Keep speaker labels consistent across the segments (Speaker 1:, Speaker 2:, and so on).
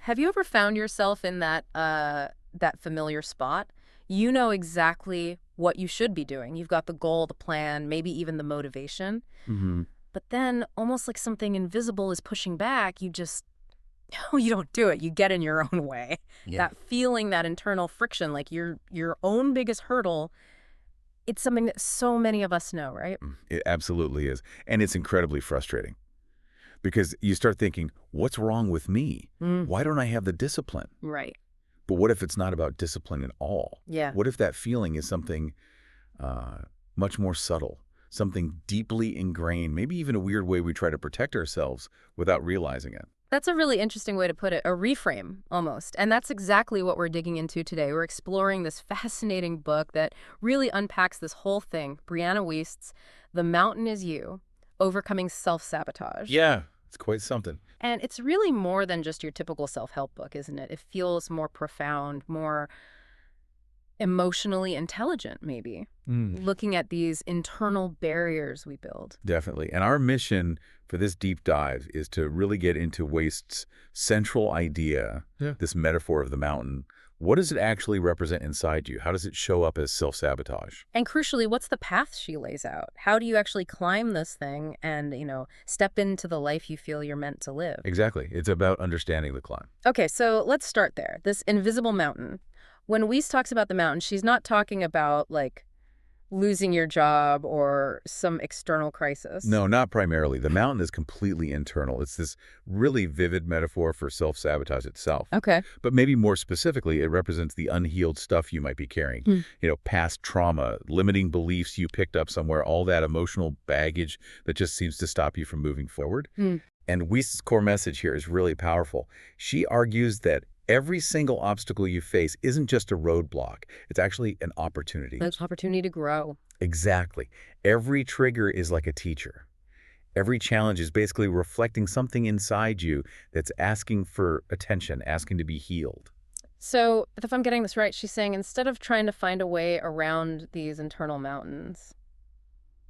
Speaker 1: Have you ever found yourself in that familiar spot? You know exactly what you should be doing. You've got the goal, the plan, maybe even the motivation.
Speaker 2: Hmm.
Speaker 1: But then, almost like something invisible is pushing back, you just, you don't do it. You get in your own way.
Speaker 2: Yeah.
Speaker 1: That feeling, that internal friction, like your own biggest hurdle, it's something that so many of us know, right?
Speaker 2: It absolutely is. And it's incredibly frustrating because you start thinking, what's wrong with me?
Speaker 1: Mm,
Speaker 2: Why don't I have the discipline?
Speaker 1: right.
Speaker 2: But what if it's not about discipline at all?
Speaker 1: Yeah.
Speaker 2: What if that feeling is something uh, much more subtle, something deeply ingrained, maybe even a weird way we try to protect ourselves without realizing it?
Speaker 1: That's a really interesting way to put it, a reframe almost. And that's exactly what we're digging into today. We're exploring this fascinating book that really unpacks this whole thing. Brianna Wiest's The Mountain Is You, Overcoming Self-Sabotage.
Speaker 2: Yeah, it's quite something.
Speaker 1: And it's really more than just your typical self-help book, isn't it? It feels more profound, more emotionally intelligent, maybe,
Speaker 2: Mm.
Speaker 1: looking at these internal barriers we build.
Speaker 2: Definitely. And our mission for this deep dive is to really get into Waste's central idea, this metaphor of the mountain. What does it actually represent inside you? How does it show up as self-sabotage?
Speaker 1: And crucially, what's the path she lays out? How do you actually climb this thing and, step into the life you feel you're meant to live?
Speaker 2: Exactly. It's about understanding the climb.
Speaker 1: Okay, so let's start there. This invisible mountain. When Weiss talks about the mountain, she's not talking about, like, losing your job or some external crisis.
Speaker 2: No, not primarily. The mountain is completely internal. It's this really vivid metaphor for self-sabotage itself.
Speaker 1: Okay.
Speaker 2: But maybe more specifically, it represents the unhealed stuff you might be carrying.
Speaker 1: Hmm.
Speaker 2: Past trauma, limiting beliefs you picked up somewhere, all that emotional baggage that just seems to stop you from moving forward.
Speaker 1: Hmm.
Speaker 2: And Wiest's core message here is really powerful. She argues that every single obstacle you face isn't just a roadblock. It's actually an opportunity.
Speaker 1: An opportunity to grow.
Speaker 2: Exactly. Every trigger is like a teacher. Every challenge is basically reflecting something inside you that's asking for attention, asking to be healed.
Speaker 1: So, if I'm getting this right, she's saying instead of trying to find a way around these internal mountains,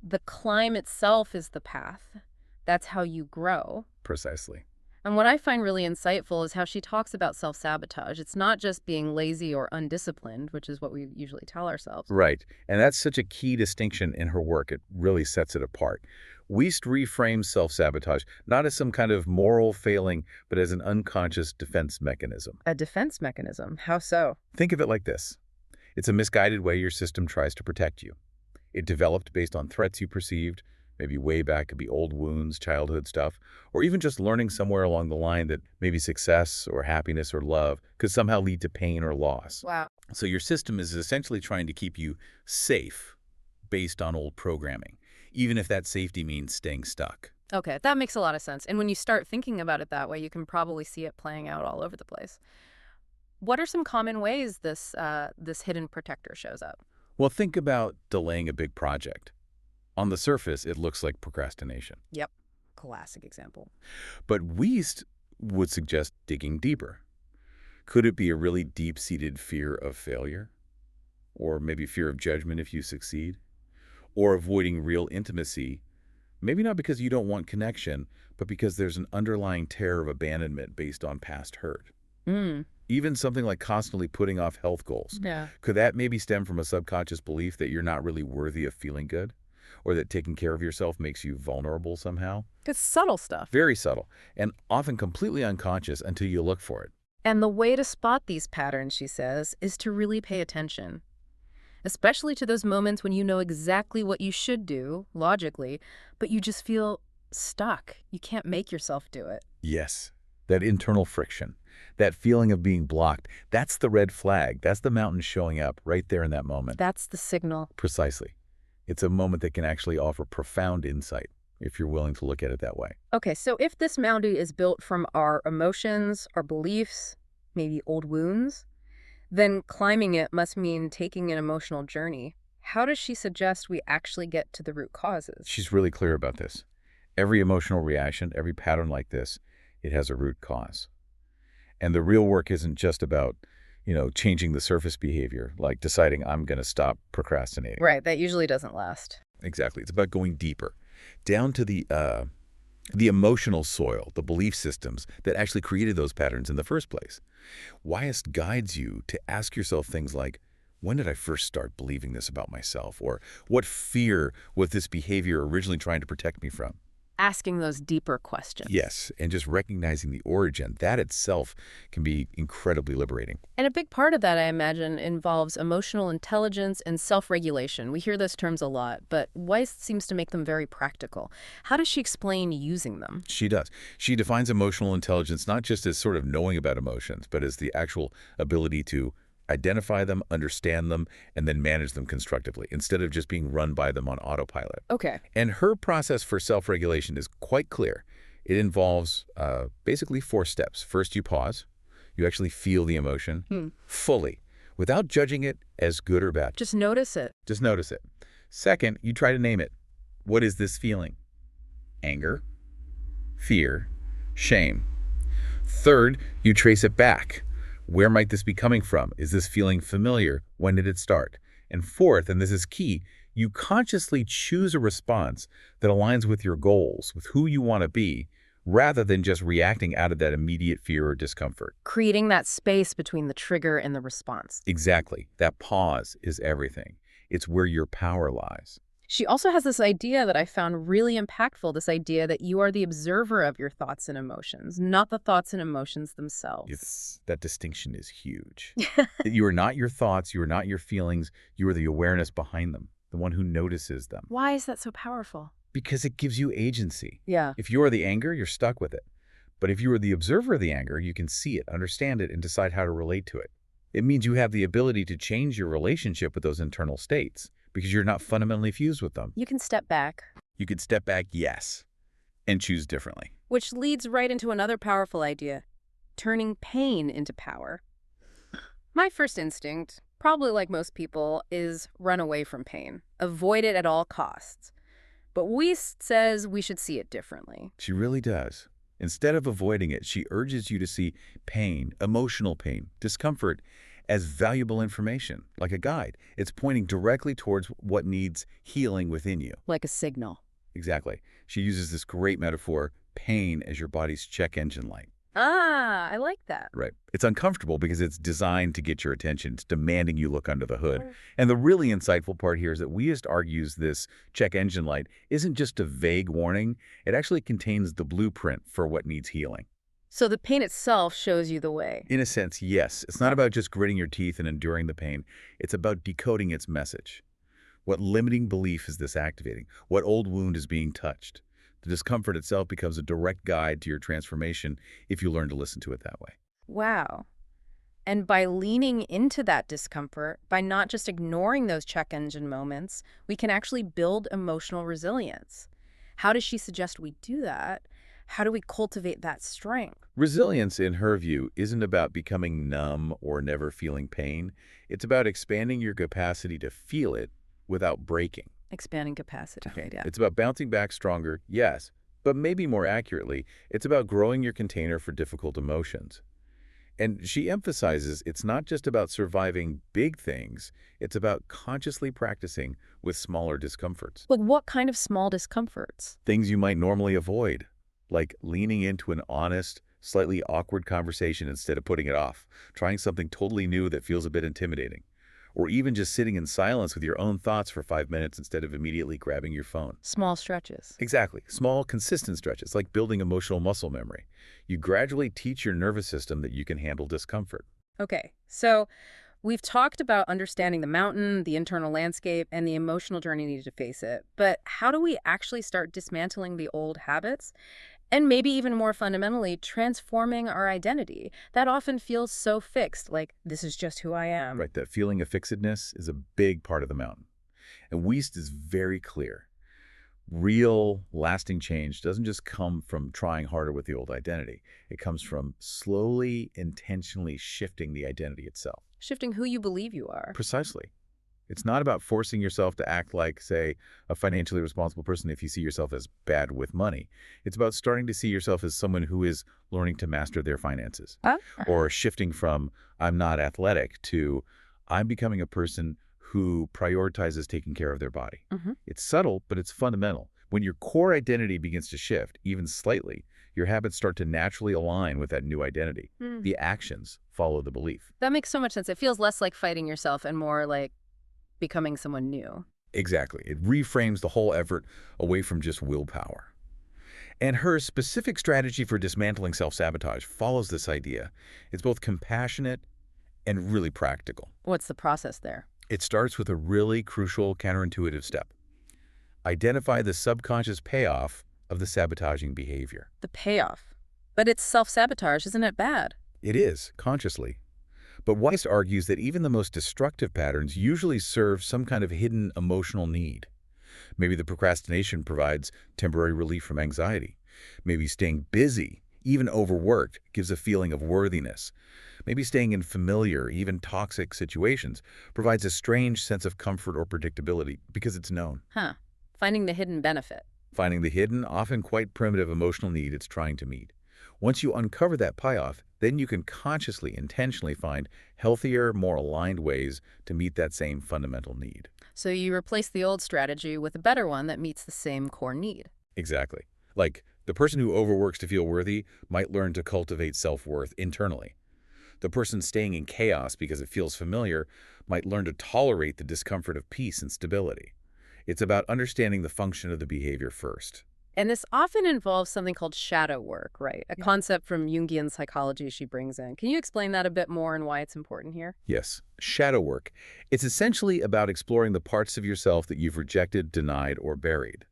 Speaker 1: the climb itself is the path. That's how you grow.
Speaker 2: Precisely.
Speaker 1: And what I find really insightful is how she talks about self-sabotage. It's not just being lazy or undisciplined, which is what we usually tell ourselves.
Speaker 2: Right. And that's such a key distinction in her work. It really sets it apart. Wiest reframes self-sabotage not as some kind of moral failing, but as an unconscious defense mechanism.
Speaker 1: A defense mechanism. How so?
Speaker 2: Think of it like this. It's a misguided way your system tries to protect you. It developed based on threats you perceived, maybe way back, could be old wounds, childhood stuff, or even just learning somewhere along the line that maybe success or happiness or love could somehow lead to pain or loss.
Speaker 1: Wow.
Speaker 2: So your system is essentially trying to keep you safe based on old programming, even if that safety means staying stuck.
Speaker 1: Okay, that makes a lot of sense. And when you start thinking about it that way, you can probably see it playing out all over the place. What are some common ways this hidden protector shows up?
Speaker 2: Well, think about delaying a big project. On the surface, it looks like procrastination.
Speaker 1: Yep. Classic example.
Speaker 2: But Wiest would suggest digging deeper. Could it be a really deep-seated fear of failure? Or maybe fear of judgment if you succeed? Or avoiding real intimacy, maybe not because you don't want connection, but because there's an underlying terror of abandonment based on past hurt.
Speaker 1: Mm.
Speaker 2: Even something like constantly putting off health goals.
Speaker 1: Yeah.
Speaker 2: Could that maybe stem from a subconscious belief that you're not really worthy of feeling good? Or that taking care of yourself makes you vulnerable somehow?
Speaker 1: It's subtle stuff.
Speaker 2: Very subtle, and often completely unconscious until you look for it.
Speaker 1: And the way to spot these patterns, she says, is to really pay attention. Especially to those moments when you know exactly what you should do, logically, but you just feel stuck. You can't make yourself do it.
Speaker 2: Yes, that internal friction, that feeling of being blocked, that's the red flag. That's the mountain showing up right there in that moment.
Speaker 1: That's the signal.
Speaker 2: Precisely. It's a moment that can actually offer profound insight if you're willing to look at it that way.
Speaker 1: Okay, so if this mountain is built from our emotions, our beliefs, maybe old wounds, then climbing it must mean taking an emotional journey. How does she suggest we actually get to the root causes?
Speaker 2: She's really clear about this. Every emotional reaction, every pattern like this, it has a root cause. And the real work isn't just about, changing the surface behavior, like deciding I'm going to stop procrastinating.
Speaker 1: Right, that usually doesn't last.
Speaker 2: Exactly. It's about going deeper, down to the The emotional soil, the belief systems that actually created those patterns in the first place. Wiest guides you to ask yourself things like, when did I first start believing this about myself? Or what fear was this behavior originally trying to protect me from?
Speaker 1: Asking those deeper questions.
Speaker 2: Yes, and just recognizing the origin, that itself can be incredibly liberating.
Speaker 1: And a big part of that, I imagine, involves emotional intelligence and self-regulation. We hear those terms a lot, but Weiss seems to make them very practical. How does she explain using them?
Speaker 2: She does. She defines emotional intelligence not just as sort of knowing about emotions, but as the actual ability to identify them, understand them, and then manage them constructively, instead of just being run by them on autopilot.
Speaker 1: Okay.
Speaker 2: And her process for self-regulation is quite clear. It involves basically 4 steps. First, you pause. You actually feel the emotion fully, without judging it as good or bad.
Speaker 1: Just notice it.
Speaker 2: Just notice it. Second, you try to name it. What is this feeling? Anger, fear, shame. Third, you trace it back. Where might this be coming from? Is this feeling familiar? When did it start? And fourth, and this is key, you consciously choose a response that aligns with your goals, with who you want to be, rather than just reacting out of that immediate fear or discomfort.
Speaker 1: Creating that space between the trigger and the response.
Speaker 2: Exactly. That pause is everything. It's where your power lies.
Speaker 1: She also has this idea that I found really impactful, this idea that you are the observer of your thoughts and emotions, not the thoughts and emotions themselves.
Speaker 2: That distinction is huge. You are not your thoughts, you are not your feelings, you are the awareness behind them, the one who notices them.
Speaker 1: Why is that so powerful?
Speaker 2: Because it gives you agency.
Speaker 1: Yeah.
Speaker 2: If you are the anger, you're stuck with it. But if you are the observer of the anger, you can see it, understand it, and decide how to relate to it. It means you have the ability to change your relationship with those internal states, because you're not fundamentally fused with them.
Speaker 1: You can step back.
Speaker 2: You could step back, yes, and choose differently.
Speaker 1: Which leads right into another powerful idea, turning pain into power. My first instinct, probably like most people, is run away from pain. Avoid it at all costs. But Wiest says we should see it differently.
Speaker 2: She really does. Instead of avoiding it, she urges you to see pain, emotional pain, discomfort, as valuable information, like a guide. It's pointing directly towards what needs healing within you.
Speaker 1: Like a signal.
Speaker 2: Exactly. She uses this great metaphor, pain as your body's check engine light.
Speaker 1: Ah, I like that.
Speaker 2: Right. It's uncomfortable because it's designed to get your attention. It's demanding you look under the hood. And the really insightful part here is that Wiest argues this check engine light isn't just a vague warning. It actually contains the blueprint for what needs healing.
Speaker 1: So the pain itself shows you the way.
Speaker 2: In a sense, yes. It's not about just gritting your teeth and enduring the pain. It's about decoding its message. What limiting belief is this activating? What old wound is being touched? The discomfort itself becomes a direct guide to your transformation if you learn to listen to it that way.
Speaker 1: Wow. And by leaning into that discomfort, by not just ignoring those check engine moments, we can actually build emotional resilience. How does she suggest we do that? How do we cultivate that strength?
Speaker 2: Resilience, in her view, isn't about becoming numb or never feeling pain. It's about expanding your capacity to feel it without breaking.
Speaker 1: Expanding capacity. Great, yeah.
Speaker 2: It's about bouncing back stronger, yes, but maybe more accurately, it's about growing your container for difficult emotions. And she emphasizes it's not just about surviving big things, it's about consciously practicing with smaller discomforts.
Speaker 1: Like what kind of small discomforts?
Speaker 2: Things you might normally avoid, like leaning into an honest, slightly awkward conversation instead of putting it off, trying something totally new that feels a bit intimidating, or even just sitting in silence with your own thoughts for 5 minutes instead of immediately grabbing your phone.
Speaker 1: Small stretches.
Speaker 2: Exactly. Small, consistent stretches, like building emotional muscle memory. You gradually teach your nervous system that you can handle discomfort.
Speaker 1: Okay, so we've talked about understanding the mountain, the internal landscape, and the emotional journey needed to face it. But how do we actually start dismantling the old habits? And maybe even more fundamentally, transforming our identity. That often feels so fixed, like, this is just who I am.
Speaker 2: Right, that feeling of fixedness is a big part of the mountain. And Wiest is very clear. Real, lasting change doesn't just come from trying harder with the old identity. It comes from slowly, intentionally shifting the identity itself.
Speaker 1: Shifting who you believe you are.
Speaker 2: Precisely. It's not about forcing yourself to act like, say, a financially responsible person if you see yourself as bad with money. It's about starting to see yourself as someone who is learning to master their finances. Or shifting from, I'm not athletic, to, I'm becoming a person who prioritizes taking care of their body. It's subtle, but it's fundamental. When your core identity begins to shift, even slightly, your habits start to naturally align with that new identity.
Speaker 1: Hmm.
Speaker 2: The actions follow the belief.
Speaker 1: That makes so much sense. It feels less like fighting yourself and more like becoming someone new.
Speaker 2: Exactly. It reframes the whole effort away from just willpower. And her specific strategy for dismantling self-sabotage follows this idea. It's both compassionate and really practical.
Speaker 1: What's the process there?
Speaker 2: It starts with a really crucial counterintuitive step. Identify the subconscious payoff of the sabotaging behavior.
Speaker 1: The payoff. But it's self-sabotage, isn't it bad?
Speaker 2: It is, consciously. But Wiest argues that even the most destructive patterns usually serve some kind of hidden emotional need. Maybe the procrastination provides temporary relief from anxiety. Maybe staying busy, even overworked, gives a feeling of worthiness. Maybe staying in familiar, even toxic situations provides a strange sense of comfort or predictability because it's known.
Speaker 1: Huh. Finding the hidden benefit.
Speaker 2: Finding the hidden, often quite primitive emotional need it's trying to meet. Once you uncover that payoff, then you can consciously, intentionally find healthier, more aligned ways to meet that same fundamental need.
Speaker 1: So you replace the old strategy with a better one that meets the same core need.
Speaker 2: Exactly. Like, the person who overworks to feel worthy might learn to cultivate self-worth internally. The person staying in chaos because it feels familiar might learn to tolerate the discomfort of peace and stability. It's about understanding the function of the behavior first.
Speaker 1: And this often involves something called shadow work, right? A concept from Jungian psychology she brings in. Can you explain that a bit more and why it's important here?
Speaker 2: Yes, shadow work. It's essentially about exploring the parts of yourself that you've rejected, denied, or buried.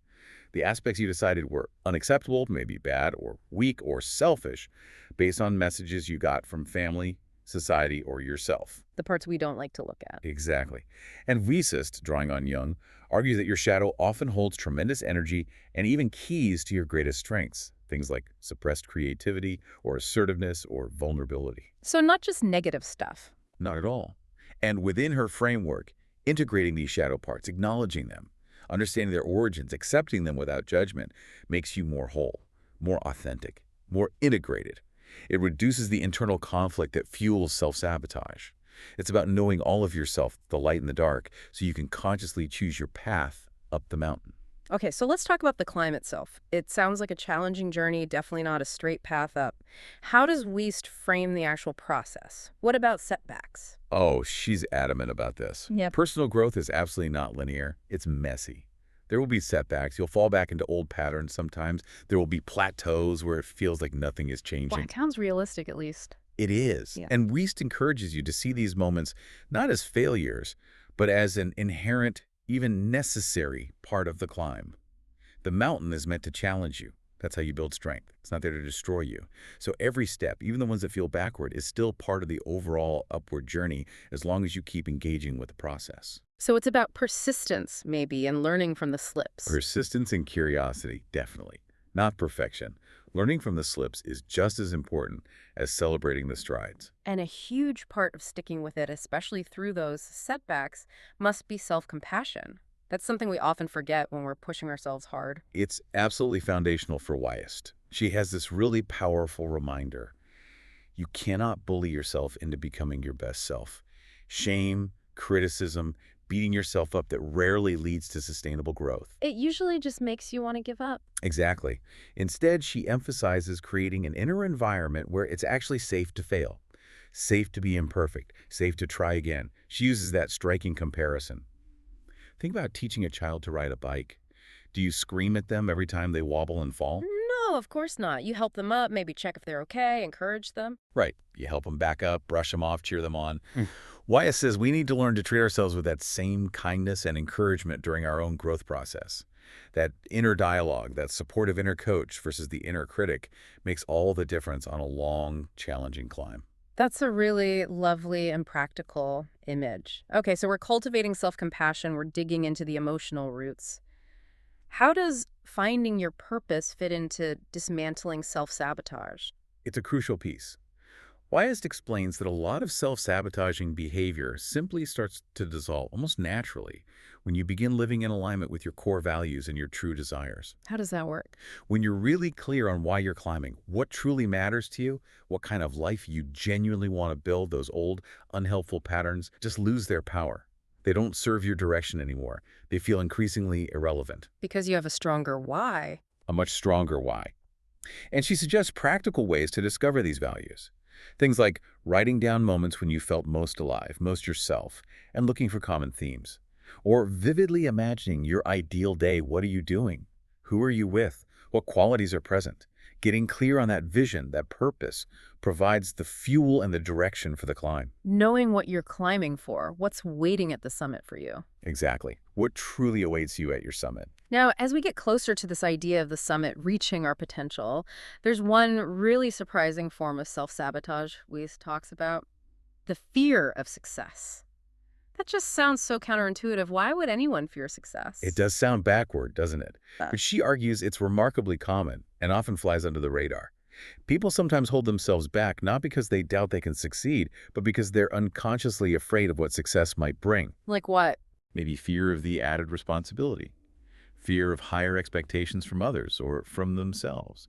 Speaker 2: The aspects you decided were unacceptable, maybe bad, or weak, or selfish, based on messages you got from family, society, or yourself.
Speaker 1: The parts we don't like to look at.
Speaker 2: Exactly. And Wiest, drawing on Jung, argues that your shadow often holds tremendous energy and even keys to your greatest strengths, things like suppressed creativity or assertiveness or vulnerability.
Speaker 1: So not just negative stuff.
Speaker 2: Not at all. And within her framework, integrating these shadow parts, acknowledging them, understanding their origins, accepting them without judgment, makes you more whole, more authentic, more integrated. It reduces the internal conflict that fuels self-sabotage. It's about knowing all of yourself, the light and the dark, so you can consciously choose your path up the mountain.
Speaker 1: Okay, so let's talk about the climb itself. It sounds like a challenging journey, definitely not a straight path up. How does Wiest frame the actual process? What about setbacks?
Speaker 2: Oh, she's adamant about this.
Speaker 1: Yep.
Speaker 2: Personal growth is absolutely not linear. It's messy. There will be setbacks. You'll fall back into old patterns sometimes. There will be plateaus where it feels like nothing is
Speaker 1: Well,
Speaker 2: changing.
Speaker 1: it sounds realistic at least.
Speaker 2: It is.
Speaker 1: Yeah.
Speaker 2: And Wiest encourages you to see these moments not as failures, but as an inherent, even necessary part of the climb. The mountain is meant to challenge you. That's how you build strength. It's not there to destroy you. So every step, even the ones that feel backward, is still part of the overall upward journey as long as you keep engaging with the process.
Speaker 1: So it's about persistence, maybe, and learning from the slips.
Speaker 2: Persistence and curiosity, definitely. Not perfection. Learning from the slips is just as important as celebrating the strides.
Speaker 1: And a huge part of sticking with it, especially through those setbacks, must be self-compassion. That's something we often forget when we're pushing ourselves hard.
Speaker 2: It's absolutely foundational for Wiest. She has this really powerful reminder. You cannot bully yourself into becoming your best self. Shame, criticism, beating yourself up that rarely leads to sustainable growth.
Speaker 1: It usually just makes you want to give up.
Speaker 2: Exactly. Instead, she emphasizes creating an inner environment where it's actually safe to fail, safe to be imperfect, safe to try again. She uses that striking comparison. Think about teaching a child to ride a bike. Do you scream at them every time they wobble and fall?
Speaker 1: No, of course not. You help them up, maybe check if they're okay, encourage them.
Speaker 2: Right. You help them back up, brush them off, cheer them on. Wiest says we need to learn to treat ourselves with that same kindness and encouragement during our own growth process. That inner dialogue, that supportive inner coach versus the inner critic makes all the difference on a long, challenging climb.
Speaker 1: That's a really lovely and practical image. Okay, so we're cultivating self-compassion, we're digging into the emotional roots. How does finding your purpose fit into dismantling self-sabotage?
Speaker 2: It's a crucial piece. Wiest explains that a lot of self-sabotaging behavior simply starts to dissolve almost naturally when you begin living in alignment with your core values and your true desires.
Speaker 1: How does that work?
Speaker 2: When you're really clear on why you're climbing, what truly matters to you, what kind of life you genuinely want to build, those old, unhelpful patterns just lose their power. They don't serve your direction anymore. They feel increasingly irrelevant.
Speaker 1: Because you have a stronger why.
Speaker 2: A much stronger why. And she suggests practical ways to discover these values. Things like writing down moments when you felt most alive, most yourself, and looking for common themes. Or vividly imagining your ideal day. What are you doing? Who are you with? What qualities are present? Getting clear on that vision, that purpose, provides the fuel and the direction for the climb.
Speaker 1: Knowing what you're climbing for, what's waiting at the summit for you.
Speaker 2: Exactly. What truly awaits you at your summit?
Speaker 1: Now, as we get closer to this idea of the summit reaching our potential, there's one really surprising form of self-sabotage Wiest talks about: the fear of success. That just sounds so counterintuitive. Why would anyone fear
Speaker 2: It
Speaker 1: success?
Speaker 2: does sound backward, doesn't it?
Speaker 1: Uh,
Speaker 2: But she argues it's remarkably common and often flies under the radar. People sometimes hold themselves back not because they doubt they can succeed, but because they're unconsciously afraid of what success might bring.
Speaker 1: like what?
Speaker 2: Maybe fear of the added responsibility, fear of higher expectations from others or from themselves,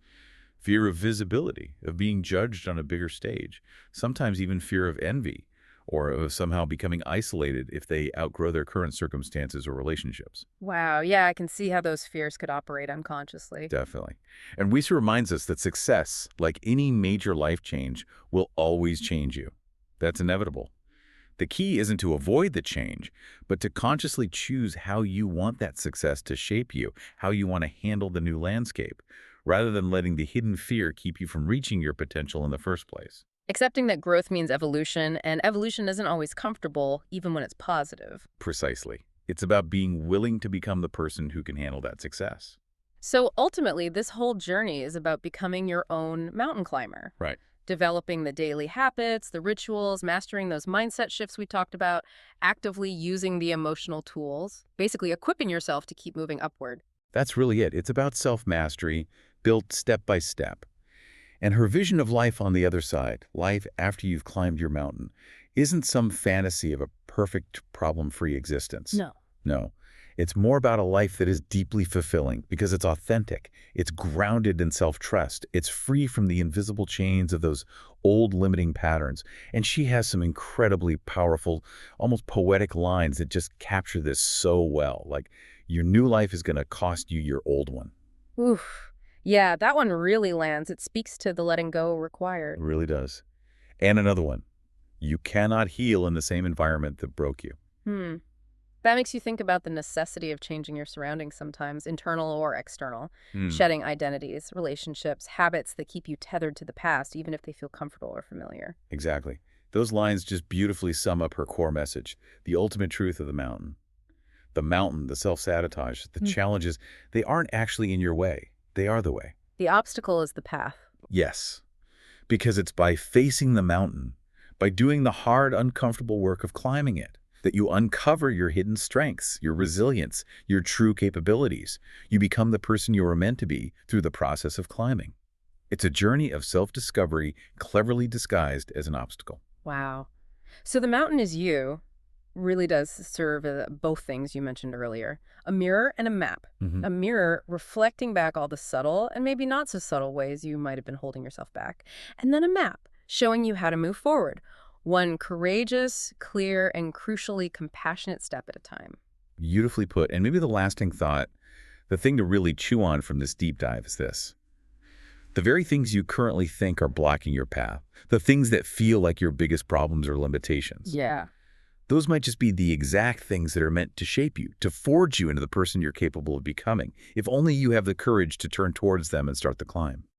Speaker 2: fear of visibility, of being judged on a bigger stage, sometimes even fear of envy or of somehow becoming isolated if they outgrow their current circumstances or relationships.
Speaker 1: Wow, yeah, I can see how those fears could operate unconsciously.
Speaker 2: Definitely. And Weiser reminds us that success, like any major life change, will always change you. That's inevitable. The key isn't to avoid the change, but to consciously choose how you want that success to shape you, how you want to handle the new landscape, rather than letting the hidden fear keep you from reaching your potential in the first place.
Speaker 1: Accepting that growth means evolution, and evolution isn't always comfortable, even when it's positive.
Speaker 2: Precisely. It's about being willing to become the person who can handle that success.
Speaker 1: So ultimately, this whole journey is about becoming your own mountain climber,
Speaker 2: Right.
Speaker 1: developing the daily habits, the rituals, mastering those mindset shifts we talked about, actively using the emotional tools, basically equipping yourself to keep moving upward.
Speaker 2: That's really it. It's about self-mastery, built step by step. And her vision of life on the other side, life after you've climbed your mountain, isn't some fantasy of a perfect problem-free existence.
Speaker 1: No.
Speaker 2: No. It's more about a life that is deeply fulfilling because it's authentic, it's grounded in self-trust, it's free from the invisible chains of those old limiting patterns. And she has some incredibly powerful, almost poetic lines that just capture this so well. Like, your new life is going to cost you your old one.
Speaker 1: Oof. Yeah, that one really lands. It speaks to the letting go
Speaker 2: It
Speaker 1: required.
Speaker 2: really does. And another one. You cannot heal in the same environment that broke you.
Speaker 1: Hmm. That makes you think about the necessity of changing your surroundings sometimes, internal or external,
Speaker 2: Hmm.
Speaker 1: shedding identities, relationships, habits that keep you tethered to the past, even if they feel comfortable or familiar.
Speaker 2: Exactly. Those lines just beautifully sum up her core message, the ultimate truth of the mountain. The mountain, the self-sabotage, the
Speaker 1: Hmm.
Speaker 2: challenges, they aren't actually in your way. They are the way.
Speaker 1: The obstacle is the path.
Speaker 2: Yes, because it's by facing the mountain, by doing the hard, uncomfortable work of climbing it, that you uncover your hidden strengths, your resilience, your true capabilities. You become the person you are meant to be through the process of climbing. It's a journey of self-discovery cleverly disguised as an obstacle.
Speaker 1: Wow. So the mountain is you really does serve both things you mentioned earlier: a mirror and a map.
Speaker 2: Mhm.
Speaker 1: A mirror reflecting back all the subtle and maybe not so subtle ways you might have been holding yourself back. And then a map showing you how to move forward, one courageous, clear, and crucially compassionate step at a time.
Speaker 2: Beautifully put. And maybe the lasting thought, the thing to really chew on from this deep dive is this. The very things you currently think are blocking your path, the things that feel like your biggest problems or limitations,
Speaker 1: Yeah.
Speaker 2: those might just be the exact things that are meant to shape you, to forge you into the person you're capable of becoming, if only you have the courage to turn towards them and start the climb.